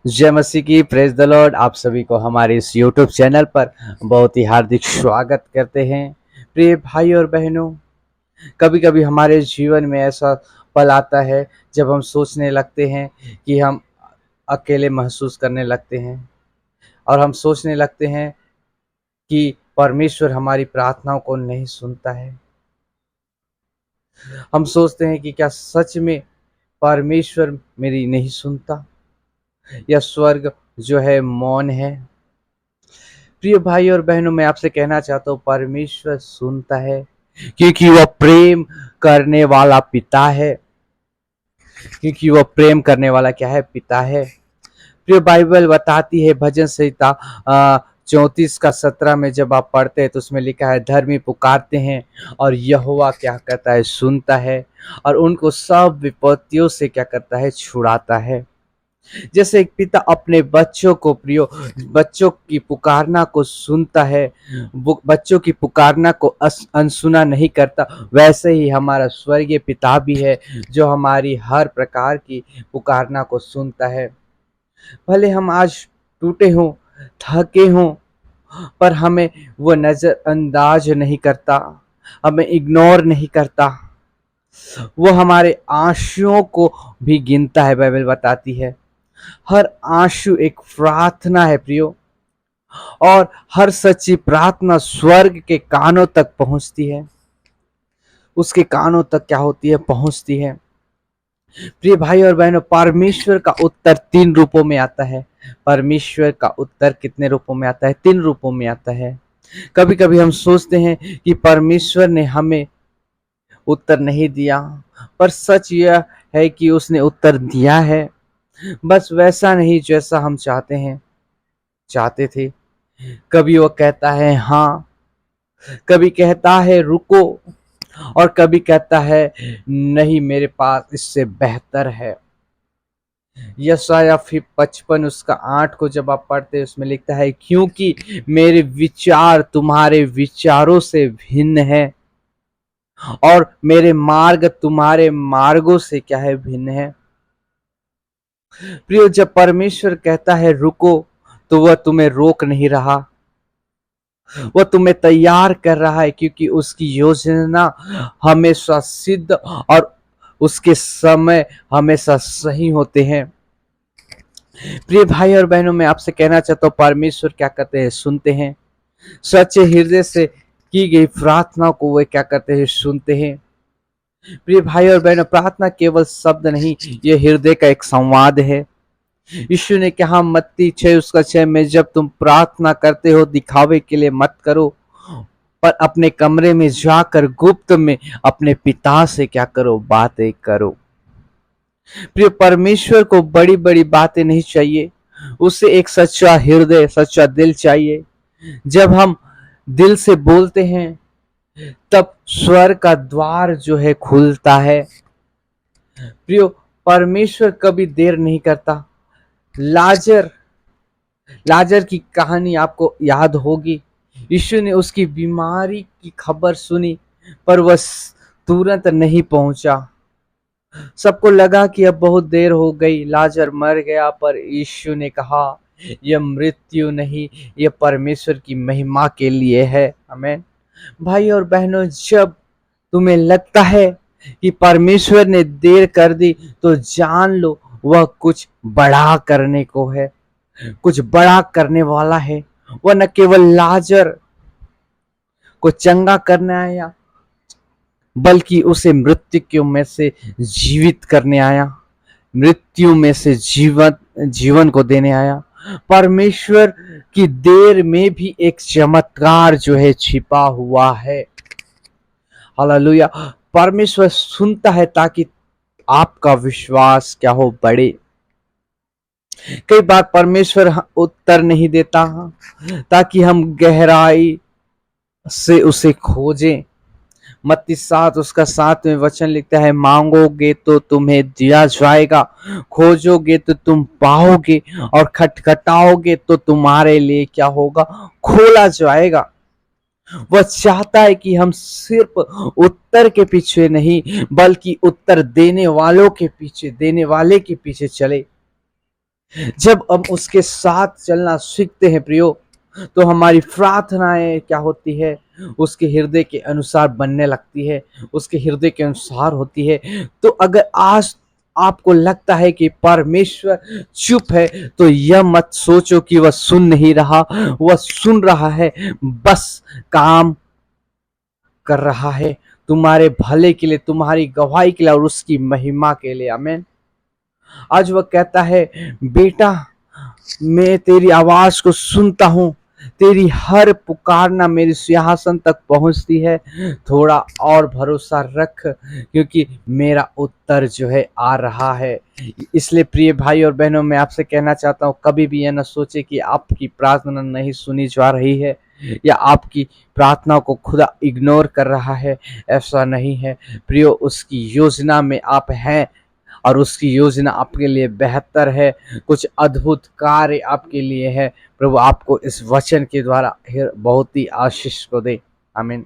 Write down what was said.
जय मसीह की, praise the Lord. आप सभी को हमारे इस यूट्यूब चैनल पर बहुत ही हार्दिक स्वागत करते हैं। प्रिय भाई और बहनों, कभी कभी हमारे जीवन में ऐसा पल आता है जब हम सोचने लगते हैं कि हम अकेले महसूस करने लगते हैं और हम सोचने लगते हैं कि परमेश्वर हमारी प्रार्थनाओं को नहीं सुनता है। हम सोचते हैं कि क्या सच में परमेश्वर मेरी नहीं सुनता, या स्वर्ग जो है मौन है। प्रिय भाई और बहनों, मैं आपसे कहना चाहता हूँ, परमेश्वर सुनता है क्योंकि वह प्रेम करने वाला पिता है। क्योंकि वह प्रेम करने वाला क्या है? पिता है। प्रिय बाइबल बताती है, भजन संहिता 34 का 17 में जब आप पढ़ते हैं तो उसमें लिखा है, धर्मी पुकारते हैं और यहोवा क्या करता है? सुनता है और उनको सब विपत्तियों से क्या करता है? छुड़ाता है। जैसे एक पिता अपने बच्चों को, प्रियो, बच्चों की पुकारना को सुनता है, वो बच्चों की पुकारना को अनसुना नहीं करता, वैसे ही हमारा स्वर्गीय पिता भी है जो हमारी हर प्रकार की पुकारना को सुनता है। भले हम आज टूटे हों, थके हों, पर हमें वो नजरअंदाज नहीं करता, हमें इग्नोर नहीं करता। वो हमारे आंसुओं को भी गिनता है। बाइबल बताती है, हर आंसू एक प्रार्थना है प्रियो, और हर सच्ची प्रार्थना स्वर्ग के कानों तक पहुंचती है। उसके कानों तक क्या होती है? पहुंचती है। प्रिय भाई और बहनों, परमेश्वर का उत्तर 3 रूपों में आता है। परमेश्वर का उत्तर कितने रूपों में आता है? 3 रूपों में आता है। कभी कभी हम सोचते हैं कि परमेश्वर ने हमें उत्तर नहीं दिया, पर सच यह है कि उसने उत्तर दिया है, बस वैसा नहीं जैसा हम चाहते थे। कभी वो कहता है हाँ, कभी कहता है रुको, और कभी कहता है नहीं, मेरे पास इससे बेहतर है। यशायाह फिर 55 उसका 8 को जब आप पढ़ते हैं, उसमें लिखता है, क्योंकि मेरे विचार तुम्हारे विचारों से भिन्न है और मेरे मार्ग तुम्हारे मार्गों से क्या है? भिन्न है। प्रियो, जब परमेश्वर कहता है रुको, तो वह तुम्हें रोक नहीं रहा, वह तुम्हें तैयार कर रहा है, क्योंकि उसकी योजना हमेशा सिद्ध और उसके समय हमेशा सही होते हैं। प्रिय भाई और बहनों, मैं आपसे कहना चाहता हूँ, परमेश्वर क्या करते हैं? सुनते हैं। सच्चे हृदय से की गई प्रार्थना को वे क्या करते हैं? सुनते हैं। प्रिय भाई और बहनों, प्रार्थना केवल शब्द नहीं, ये हृदय का एक संवाद है। यीशु ने कहा मत्ती 6 उसका 6 में, जब तुम प्रार्थना करते हो दिखावे के लिए मत करो, पर अपने कमरे में जाकर गुप्त में अपने पिता से क्या करो? बातें करो। प्रिय, परमेश्वर को बड़ी बड़ी बातें नहीं चाहिए, उसे एक सच्चा हृदय, सच्चा दिल चाहिए। जब हम दिल से बोलते हैं तब स्वर का द्वार जो है खुलता है। प्रियो, परमेश्वर कभी देर नहीं करता। लाजर लाजर की कहानी आपको याद होगी। यीशु ने उसकी बीमारी की खबर सुनी, पर वह तुरंत नहीं पहुंचा। सबको लगा कि अब बहुत देर हो गई, लाजर मर गया, पर यीशु ने कहा, यह मृत्यु नहीं, यह परमेश्वर की महिमा के लिए है। आमीन। भाई और बहनों, जब तुम्हें लगता है कि परमेश्वर ने देर कर दी, तो जान लो वह कुछ बड़ा करने को है, कुछ बड़ा करने वाला है। वह न केवल लाजर को चंगा करने आया, बल्कि उसे मृत्यु में से जीवित करने आया, मृत्यु में से जीवन को देने आया। परमेश्वर की देर में भी एक चमत्कार जो है छिपा हुआ है। हालेलुया। परमेश्वर सुनता है ताकि आपका विश्वास क्या हो? बढ़े। कई बार परमेश्वर उत्तर नहीं देता ताकि हम गहराई से उसे खोजें। मत्ती 7 उसका 7वें वचन लिखता है, मांगोगे तो तुम्हें दिया जाएगा, खोजोगे तो तुम पाओगे, और खटखटाओगे तो तुम्हारे लिए क्या होगा? खोला जाएगा। वह चाहता है कि हम सिर्फ उत्तर के पीछे नहीं, बल्कि उत्तर देने वाले के पीछे चले। जब हम उसके साथ चलना सीखते हैं प्रियो, तो हमारी प्रार्थनाएं क्या होती है, उसके हृदय के अनुसार बनने लगती है, उसके हृदय के अनुसार होती है। तो अगर आज आपको लगता है कि परमेश्वर चुप है, तो यह मत सोचो कि वह सुन नहीं रहा, वह सुन रहा है, बस काम कर रहा है तुम्हारे भले के लिए, तुम्हारी गवाही के लिए और उसकी महिमा के लिए। आमीन। आज वह कहता है, बेटा मैं तेरी आवाज को सुनता हूं, तेरी हर पुकारना मेरे सिंहासन तक पहुंचती है, थोड़ा और भरोसा रख, क्योंकि मेरा उत्तर जो है आ रहा है। इसलिए प्रिय भाई और बहनों, मैं आपसे कहना चाहता हूं, कभी भी यह ना सोचे कि आपकी प्रार्थना नहीं सुनी जा रही है या आपकी प्रार्थना को खुदा इग्नोर कर रहा है। ऐसा नहीं है प्रियो, उसकी योजना में आप हैं और उसकी योजना आपके लिए बेहतर है, कुछ अद्भुत कार्य आपके लिए है। प्रभु आपको इस वचन के द्वारा बहुत ही आशीष को दे। आमीन।